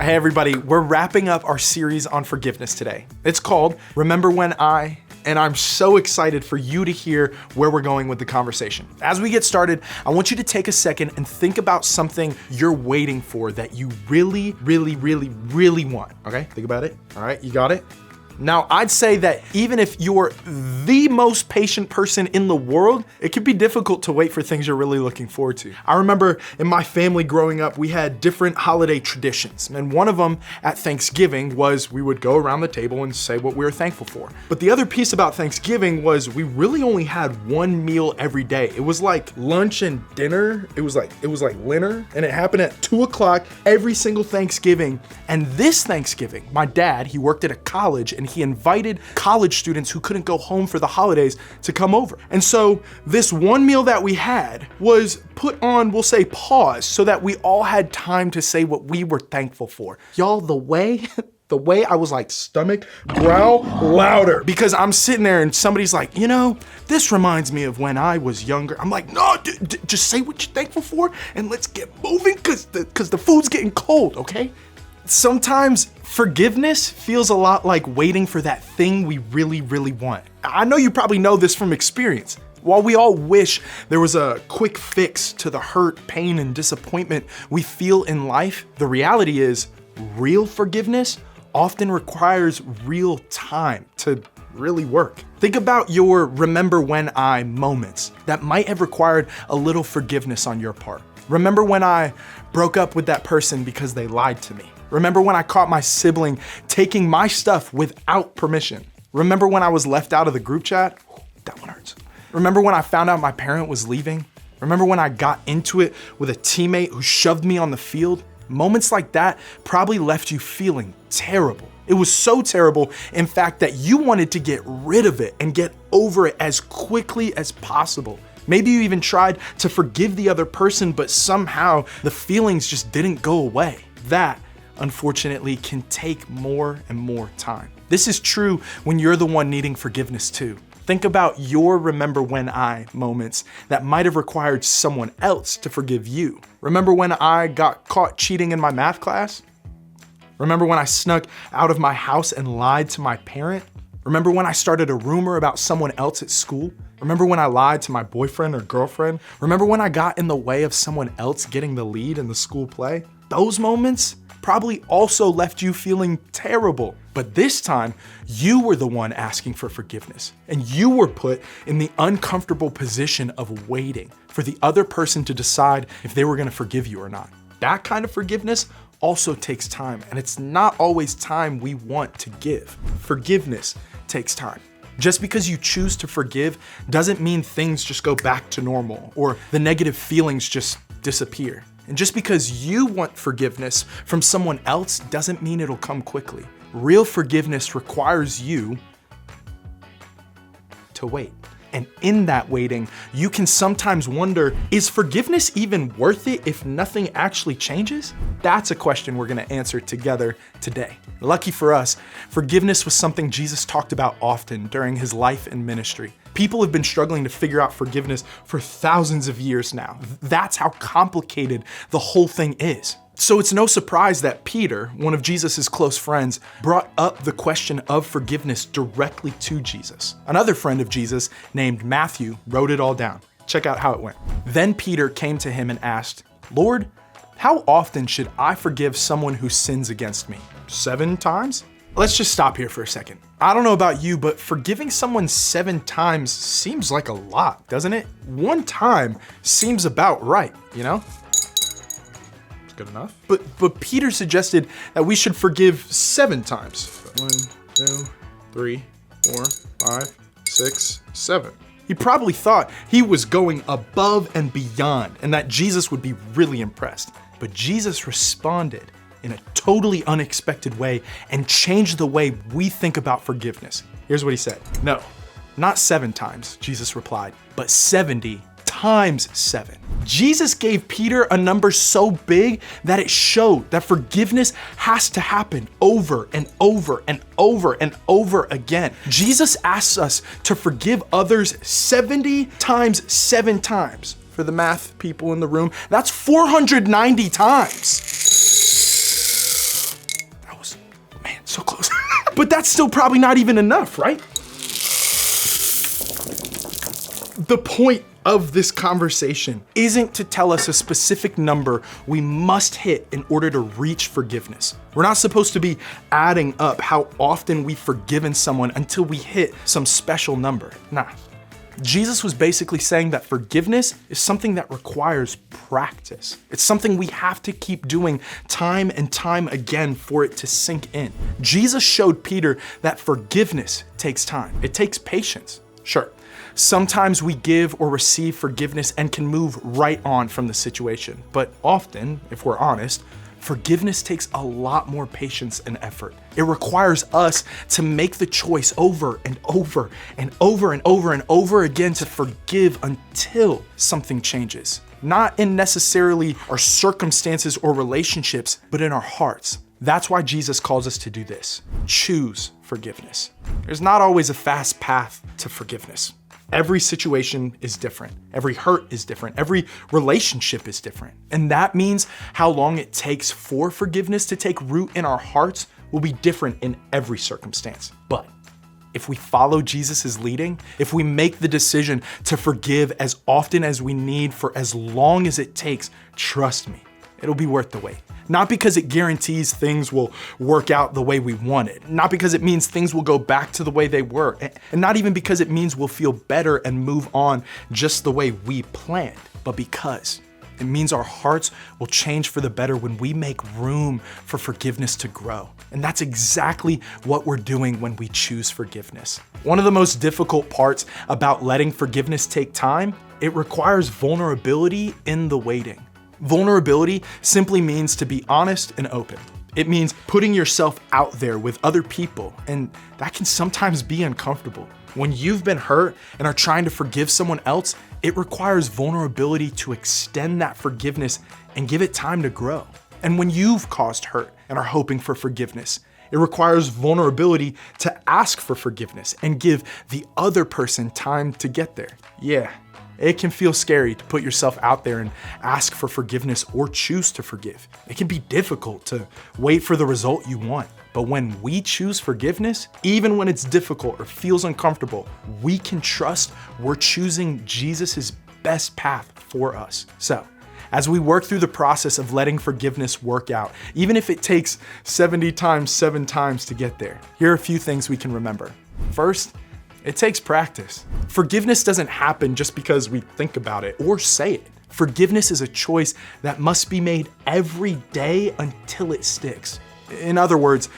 Hey everybody, we're wrapping up our series on forgiveness today. It's called Remember When I, and I'm so excited for you to hear where we're going with the conversation. As we get started, I want you to take a second and think about something you're waiting for that you really want, okay? Think about it, all right? You got it? Now, I'd say that even if you're the most patient person in the world, it can be difficult to wait for things you're really looking forward to. I remember in my family growing up, we had different holiday traditions. And one of them at Thanksgiving was we would go around the table and say what we were thankful for. But the other piece about Thanksgiving was we really only had one meal every day. It was like lunch and dinner. It was like dinner, and it happened at 2:00 every single Thanksgiving. And this Thanksgiving, my dad, he worked at a college and he invited college students who couldn't go home for the holidays to come over. And so this one meal that we had was put on, we'll say, pause, so that we all had time to say what we were thankful for. Y'all, the way I was like, stomach growl louder, because I'm sitting there and somebody's like, you know, this reminds me of when I was younger. I'm like, no, just say what you're thankful for and let's get moving, because the food's getting cold, okay? Sometimes forgiveness feels a lot like waiting for that thing we really want. I know you probably know this from experience. While we all wish there was a quick fix to the hurt, pain, and disappointment we feel in life, the reality is real forgiveness often requires real time to really work. Think about your remember when I moments that might have required a little forgiveness on your part. Remember when I broke up with that person because they lied to me? Remember when I caught my sibling taking my stuff without permission? Remember when I was left out of the group chat? That one hurts. Remember when I found out my parent was leaving? Remember when I got into it with a teammate who shoved me on the field? Moments like that probably left you feeling terrible. It was so terrible, in fact, that you wanted to get rid of it and get over it as quickly as possible. Maybe you even tried to forgive the other person, but somehow the feelings just didn't go away. That, unfortunately, can take more and more time. This is true when you're the one needing forgiveness too. Think about your remember when I moments that might have required someone else to forgive you. Remember when I got caught cheating in my math class? Remember when I snuck out of my house and lied to my parent? Remember when I started a rumor about someone else at school? Remember when I lied to my boyfriend or girlfriend? Remember when I got in the way of someone else getting the lead in the school play? Those moments probably also left you feeling terrible. But this time, you were the one asking for forgiveness, and you were put in the uncomfortable position of waiting for the other person to decide if they were gonna forgive you or not. That kind of forgiveness also takes time, and it's not always time we want to give. Forgiveness takes time. Just because you choose to forgive doesn't mean things just go back to normal or the negative feelings just disappear. And just because you want forgiveness from someone else doesn't mean it'll come quickly. Real forgiveness requires you to wait. And in that waiting, you can sometimes wonder, is forgiveness even worth it if nothing actually changes? That's a question we're gonna answer together today. Lucky for us, forgiveness was something Jesus talked about often during his life and ministry. People have been struggling to figure out forgiveness for thousands of years now. That's how complicated the whole thing is. So it's no surprise that Peter, one of Jesus' close friends, brought up the question of forgiveness directly to Jesus. Another friend of Jesus named Matthew wrote it all down. Check out how it went. Then Peter came to him and asked, "Lord, how often should I forgive someone who sins against me? 7 times?" Let's just stop here for a second. I don't know about you, but forgiving someone 7 times seems like a lot, doesn't it? 1 time seems about right, you know? Good enough. But Peter suggested that we should forgive 7 times. 1, 2, 3, 4, 5, 6, 7. He probably thought he was going above and beyond and that Jesus would be really impressed. But Jesus responded in a totally unexpected way and changed the way we think about forgiveness. Here's what he said. "No, not 7 times," Jesus replied, "but 70 times 7. Jesus gave Peter a number so big that it showed that forgiveness has to happen over and over and over and over again. Jesus asks us to forgive others 70 times 7 times. For the math people in the room, that's 490 times. But that's still probably not even enough, right? The point of this conversation isn't to tell us a specific number we must hit in order to reach forgiveness. We're not supposed to be adding up how often we've forgiven someone until we hit some special number. Nah. Jesus was basically saying that forgiveness is something that requires practice. It's something we have to keep doing time and time again for it to sink in. Jesus showed Peter that forgiveness takes time. It takes patience. Sure, sometimes we give or receive forgiveness and can move right on from the situation. But often, if we're honest, forgiveness takes a lot more patience and effort. It requires us to make the choice over and over and over and over and over again to forgive until something changes. Not in necessarily our circumstances or relationships, but in our hearts. That's why Jesus calls us to do this. Choose forgiveness. There's not always a fast path to forgiveness. Every situation is different. Every hurt is different. Every relationship is different. And that means how long it takes for forgiveness to take root in our hearts will be different in every circumstance. But if we follow Jesus' leading, if we make the decision to forgive as often as we need for as long as it takes, trust me, it'll be worth the wait. Not because it guarantees things will work out the way we want it, not because it means things will go back to the way they were, and not even because it means we'll feel better and move on just the way we planned, but because it means our hearts will change for the better when we make room for forgiveness to grow. And that's exactly what we're doing when we choose forgiveness. One of the most difficult parts about letting forgiveness take time, it requires vulnerability in the waiting. Vulnerability simply means to be honest and open. It means putting yourself out there with other people, and that can sometimes be uncomfortable. When you've been hurt and are trying to forgive someone else, it requires vulnerability to extend that forgiveness and give it time to grow. And when you've caused hurt and are hoping for forgiveness, it requires vulnerability to ask for forgiveness and give the other person time to get there. Yeah. It can feel scary to put yourself out there and ask for forgiveness or choose to forgive. It can be difficult to wait for the result you want. But when we choose forgiveness, even when it's difficult or feels uncomfortable, we can trust we're choosing Jesus' best path for us. So, as we work through the process of letting forgiveness work out, even if it takes 70 times, 7 times to get there, here are a few things we can remember. First, it takes practice. Forgiveness doesn't happen just because we think about it or say it. Forgiveness is a choice that must be made every day until it sticks. In other words,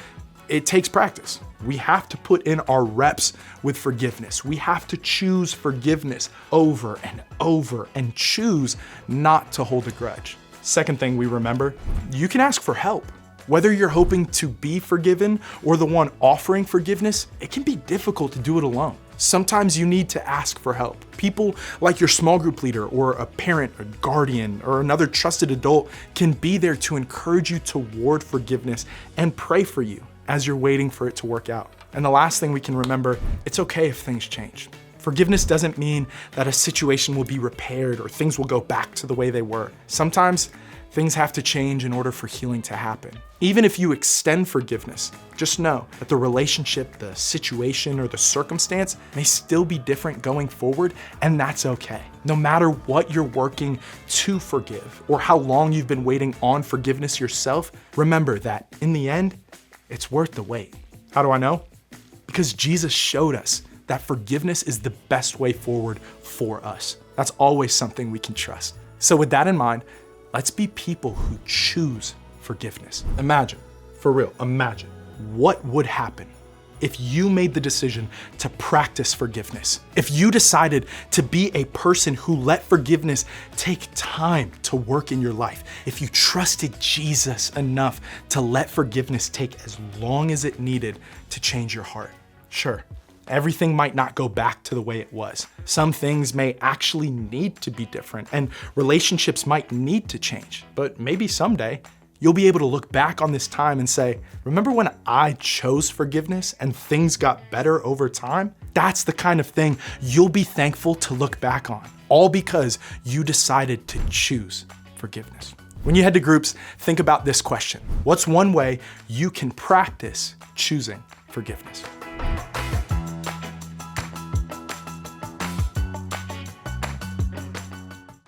it takes practice. We have to put in our reps with forgiveness. We have to choose forgiveness over and over and choose not to hold a grudge. Second thing we remember, you can ask for help. Whether you're hoping to be forgiven or the one offering forgiveness, it can be difficult to do it alone. Sometimes you need to ask for help. People like your small group leader or a parent, a guardian, or another trusted adult can be there to encourage you toward forgiveness and pray for you as you're waiting for it to work out. And the last thing we can remember, it's okay if things change. Forgiveness doesn't mean that a situation will be repaired or things will go back to the way they were. Sometimes things have to change in order for healing to happen. Even if you extend forgiveness, just know that the relationship, the situation, or the circumstance may still be different going forward, and that's okay. No matter what you're working to forgive or how long you've been waiting on forgiveness yourself, remember that in the end, it's worth the wait. How do I know? Because Jesus showed us that forgiveness is the best way forward for us. That's always something we can trust. So with that in mind, let's be people who choose forgiveness. Imagine, for real, imagine what would happen if you made the decision to practice forgiveness. If you decided to be a person who let forgiveness take time to work in your life. If you trusted Jesus enough to let forgiveness take as long as it needed to change your heart. Sure, everything might not go back to the way it was. Some things may actually need to be different, and relationships might need to change. But maybe someday, you'll be able to look back on this time and say, remember when I chose forgiveness and things got better over time? That's the kind of thing you'll be thankful to look back on, all because you decided to choose forgiveness. When you head to groups, think about this question. What's one way you can practice choosing forgiveness.